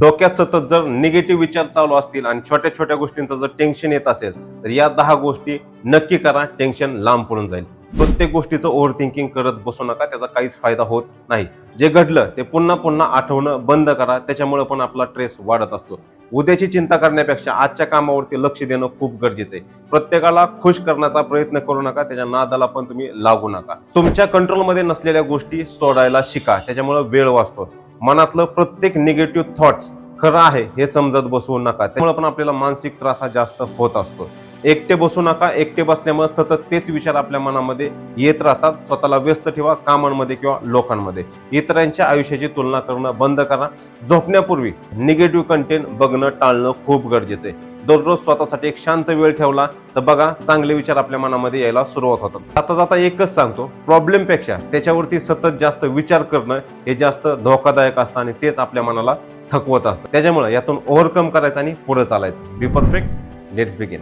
डोक्यात सतत जर निगेटिव्ह विचार चालू असतील आणि छोट्या छोट्या गोष्टींचं जर टेन्शन येत असेल तर या 10 गोष्टी नक्की करा. टेन्शन लांब पडून जाईल. प्रत्येक गोष्टीचं ओव्हर थिंकिंग करत बसू नका. त्याचा काहीच फायदा होत नाही. जे घडलं ते पुन्हा पुन्हा आठवणं बंद करा. त्याच्यामुळे पण आपला स्ट्रेस वाढत असतो. उद्याची चिंता करण्यापेक्षा आजच्या कामावरती लक्ष देणं खूप गरजेचं आहे. प्रत्येकाला खुश करण्याचा प्रयत्न करू नका. त्याच्या नादाला पण तुम्ही लागू नका. तुमच्या कंट्रोलमध्ये नसलेल्या गोष्टी सोडायला शिका. त्याच्यामुळे वेळ वाचतो. मनातलं प्रत्येक निगेटिव्ह थॉट्स खरं आहे हे समजत बसवू नका. त्यामुळे पण आपल्याला मानसिक त्रास हा जास्त होत असतो. एकटे बसू नका. एकटे बसल्यामुळे सतत तेच विचार आपल्या मनामध्ये येत राहतात. स्वतःला व्यस्त ठेवा कामांमध्ये किंवा लोकांमध्ये. इतरांच्या आयुष्याची तुलना करणं बंद करा. झोपण्यापूर्वी निगेटिव्ह कंटेंट बघणं टाळणं खूप गरजेचं आहे. दररोज स्वतःसाठी एक शांत वेळ ठेवला तर बघा चांगले विचार आपल्या मनामध्ये यायला सुरुवात होतात. आता जाता एकच सांगतो, प्रॉब्लेमपेक्षा त्याच्यावरती सतत जास्त विचार करणं हे जास्त धोकादायक असतं आणि तेच आपल्या मनाला थकवत असतं. त्याच्यामुळे यातून ओव्हरकम करायचं आणि पुढे चालायचं. Be perfect. Let's begin.